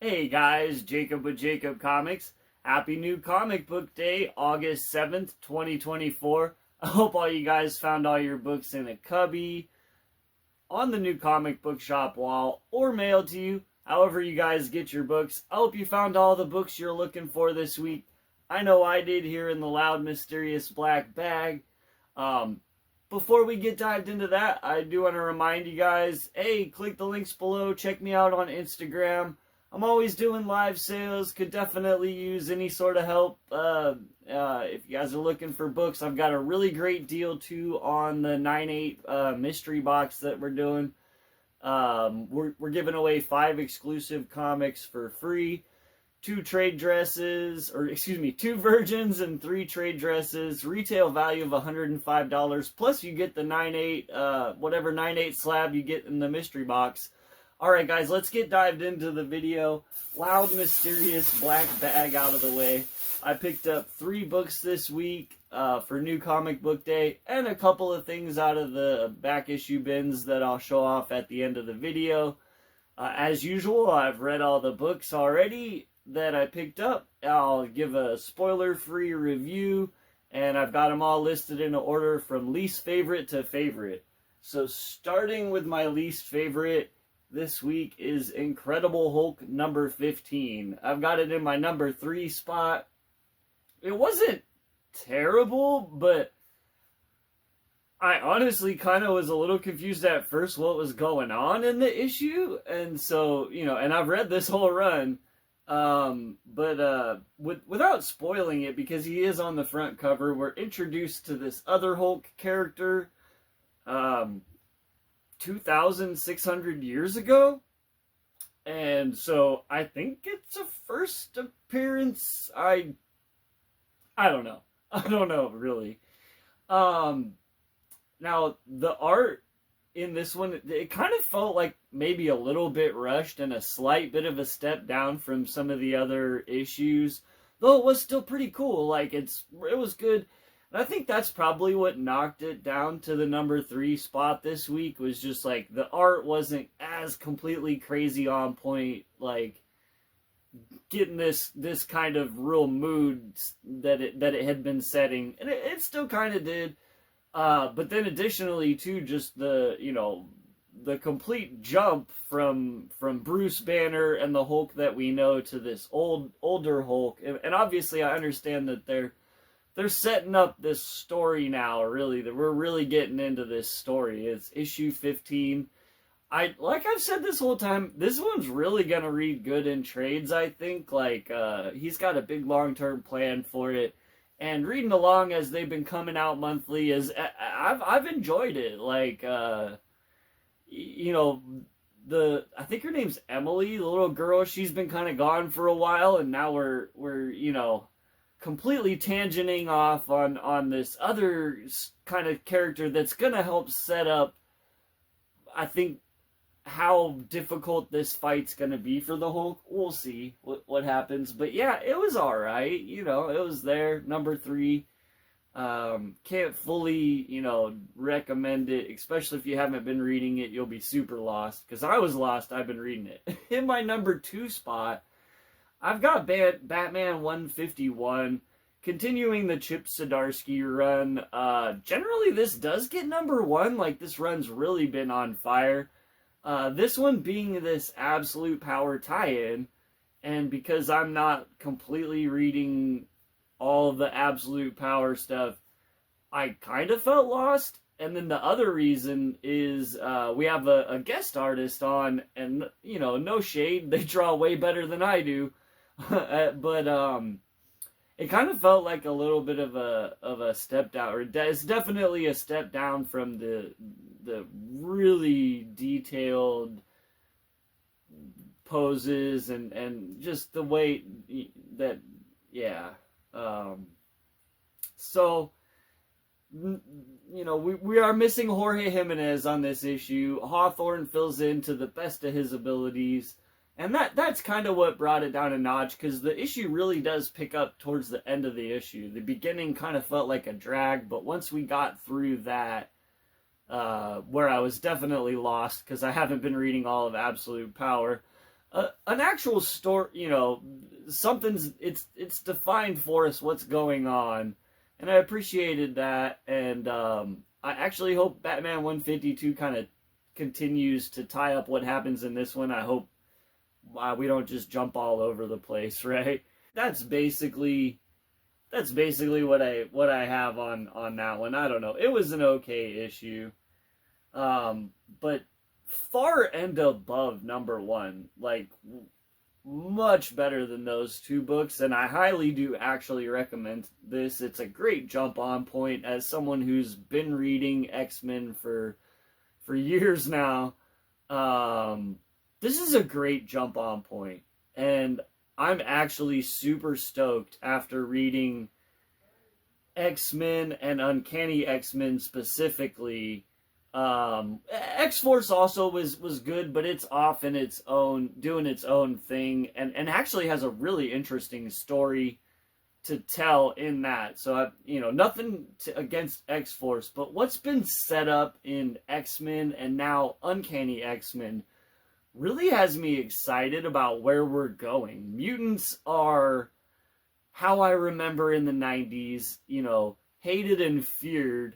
Hey guys, Jacob with Jacob Comics. Happy New Comic Book Day, August 7th, 2024. I hope all you guys found all your books in a cubby, on the new comic book shop wall, or mailed to you. However you guys get your books. I hope you found all the books you're looking for this week. I know I did here in the loud, mysterious black bag. Before we get dived into that, I do want to remind you guys, hey, click the links below. Check me out on Instagram. I'm always doing live sales. Could definitely use any sort of help. If you guys are looking for books, I've got a really great deal too on the 9/8 mystery box that we're doing. We're giving away 5 exclusive comics for free. 2 virgins and 3 trade dresses. Retail value of $105. Plus you get the 9/8, whatever 9/8 slab you get in the mystery box. Alright guys, let's get dived into the video. Loud, mysterious black bag out of the way. I picked up 3 books this week for New Comic Book Day, and a couple of things out of the back issue bins that I'll show off at the end of the video. As usual, I've read all the books already that I picked up. I'll give a spoiler-free review, and I've got them all listed in order from least favorite to favorite. So starting with my least favorite, this week is Incredible Hulk number 15. I've got it in my number 3 spot. It wasn't terrible, but I honestly kind of was a little confused at first what was going on in the issue. And so, and I've read this whole run, without spoiling it, because he is on the front cover, we're introduced to this other Hulk character, 2,600 years ago, and so I think it's a first appearance. I don't know really. Now the art in this one, it kind of felt like maybe a little bit rushed and a slight bit of a step down from some of the other issues, though it was still pretty cool. Like it was good. And I think that's probably what knocked it down to the number 3 spot this week, was just like the art wasn't as completely crazy on point, like getting this kind of real mood that it had been setting, and it still kind of did. But then additionally too, just the complete jump from Bruce Banner and the Hulk that we know to this older Hulk, and obviously I understand that they're setting up this story now, really, that we're really getting into this story. It's issue 15. Like I've said this whole time, this one's really going to read good in trades, I think. Like, he's got a big long-term plan for it. And reading along as they've been coming out monthly, I've enjoyed it. Like, I think her name's Emily, the little girl. She's been kind of gone for a while, and now we're completely tangenting off on this other kind of character that's going to help set up, I think, how difficult this fight's going to be for the Hulk. We'll see what happens. But yeah, it was alright. It was there. Number 3. Can't fully, recommend it, especially if you haven't been reading it. You'll be super lost, because I was lost. I've been reading it. In my number 2 spot, I've got Batman 151, continuing the Chip Zdarsky run. Generally, this does get number 1. Like, this run's really been on fire. This one being this Absolute Power tie-in, and because I'm not completely reading all the Absolute Power stuff, I kind of felt lost. And then the other reason is we have a guest artist on, and, no shade, they draw way better than I do. But it kind of felt like a little bit of a step down, or it's definitely a step down from the really detailed poses and just the way that, yeah. So, we are missing Jorge Jimenez on this issue. Hawthorne fills in to the best of his abilities. And that's kind of what brought it down a notch, because the issue really does pick up towards the end of the issue. The beginning kind of felt like a drag, but once we got through that, where I was definitely lost, because I haven't been reading all of Absolute Power, an actual story, something's it's defined for us what's going on, and I appreciated that, and I actually hope Batman 152 kind of continues to tie up what happens in this one. I hope we don't just jump all over the place, right? That's basically what I have on that one. I don't know. It was an okay issue, but far and above number one, like much better than those two books, and I highly do actually recommend this. It's a great jump on point as someone who's been reading X-Men for years now. This is a great jump on point, and I'm actually super stoked after reading X-Men and Uncanny X-Men specifically. X-Force also was good, but it's off in its own, doing its own thing, and actually has a really interesting story to tell in that. So, nothing against X-Force, but what's been set up in X-Men and now Uncanny X-Men really has me excited about where we're going. Mutants are how I remember in the 90s, hated and feared,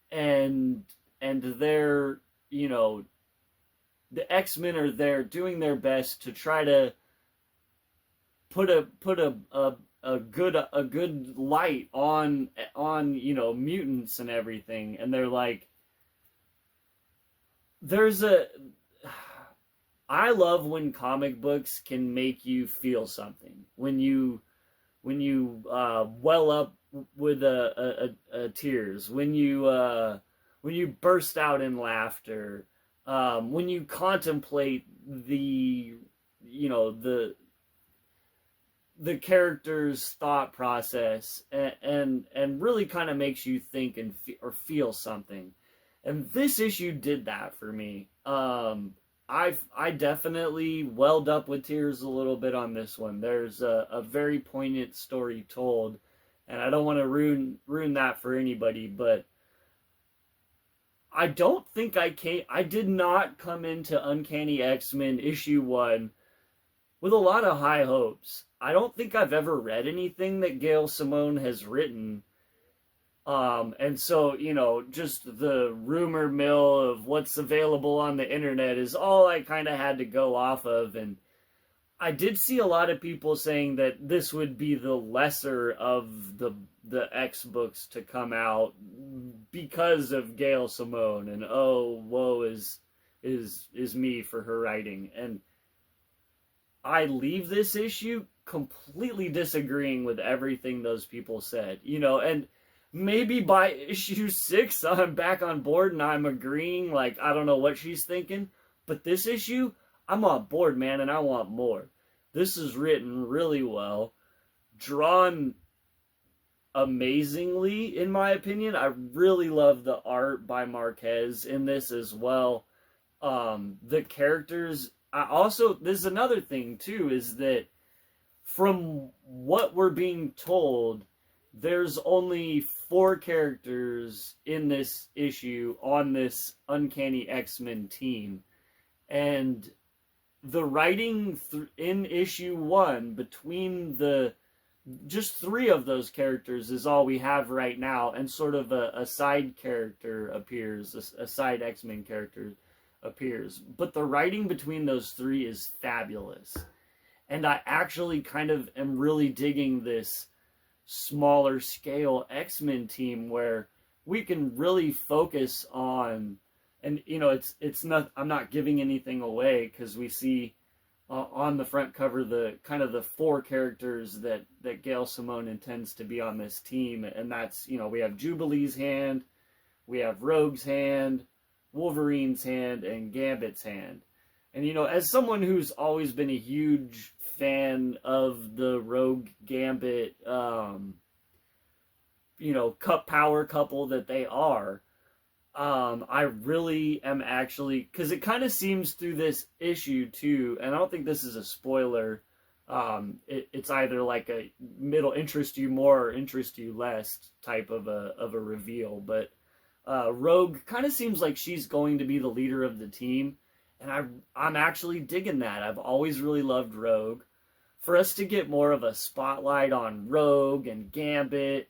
and they're, the X-Men are there doing their best to try to put a good light on mutants and everything. And they're like, I love when comic books can make you feel something. When you well up with tears, when you burst out in laughter, when you contemplate the character's thought process, and really kind of makes you think or feel something. And this issue did that for me. I definitely welled up with tears a little bit on this one. There's a very poignant story told, and I don't want to ruin that for anybody, but I don't think I did not come into Uncanny X-Men issue 1 with a lot of high hopes. I don't think I've ever read anything that Gail Simone has written. And so, just the rumor mill of what's available on the internet is all I kind of had to go off of. And I did see a lot of people saying that this would be the lesser of the X books to come out because of Gail Simone, and woe is me for her writing. And I leave this issue completely disagreeing with everything those people said, and maybe by issue 6, I'm back on board and I'm agreeing, like, I don't know what she's thinking. But this issue, I'm on board, man, and I want more. This is written really well, drawn amazingly, in my opinion. I really love the art by Marquez in this as well. The characters, this is another thing, too, is that from what we're being told, there's only 4 characters in this issue on this Uncanny X-Men team. And the writing in issue 1 between just 3 of those characters is all we have right now, and sort of a side character appears, a side X-Men character appears. But the writing between those 3 is fabulous. And I actually kind of am really digging this smaller scale X-Men team where we can really focus on, and it's not, I'm not giving anything away, because we see on the front cover the 4 characters that Gail Simone intends to be on this team. And that's, we have Jubilee's hand, we have Rogue's hand, Wolverine's hand, and Gambit's hand. And as someone who's always been a huge fan of the Rogue Gambit, power couple that they are, I really am actually, because it kind of seems through this issue too, and I don't think this is a spoiler, it's either like a middle interest you more or interest you less type of a reveal, but Rogue kind of seems like she's going to be the leader of the team. And I'm actually digging that. I've always really loved Rogue. For us to get more of a spotlight on Rogue and Gambit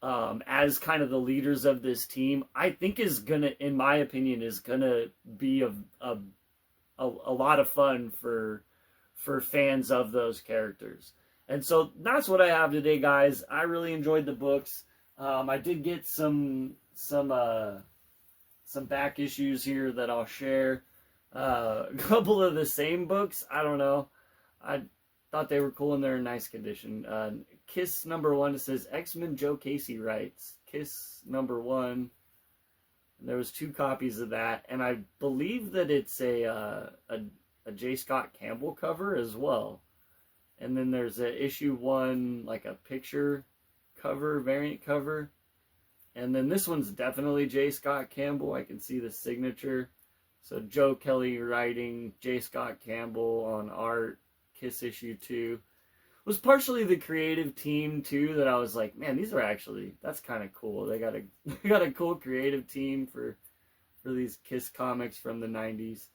as kind of the leaders of this team, I think is gonna, in my opinion, is gonna be a lot of fun for fans of those characters. And so that's what I have today, guys. I really enjoyed the books. I did get some back issues here that I'll share. A couple of the same books. I don't know. I thought they were cool and they're in nice condition. Kiss #1, it says X-Men Joe Casey writes. Kiss #1. There was 2 copies of that, and I believe that it's a J. Scott Campbell cover as well. And then there's a issue 1, like a picture cover, variant cover. And then this one's definitely J. Scott Campbell. I can see the signature. So Joe Kelly writing, J. Scott Campbell on art, Kiss issue 2. Was partially the creative team too that I was like, man, these are actually, that's kind of cool. They got a cool creative team for these Kiss comics from the 90s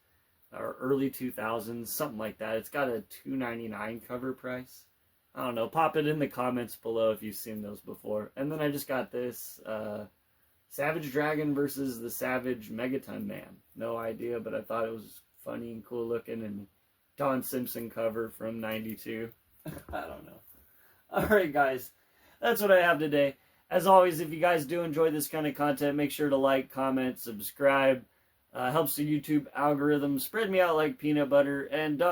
or early 2000s, something like that. It's got a $2.99 cover price. I don't know. Pop it in the comments below if you've seen those before. And then I just got this Savage Dragon versus the Savage Megaton Man. No idea, but I thought it was funny and cool looking. And Don Simpson cover from 92. I don't know. Alright, guys. That's what I have today. As always, if you guys do enjoy this kind of content, make sure to like, comment, subscribe. Helps the YouTube algorithm. Spread me out like peanut butter. And,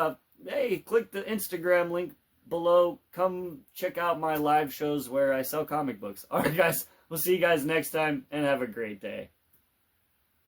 hey, click the Instagram link below. Come check out my live shows where I sell comic books. Alright, guys. We'll see you guys next time, and have a great day.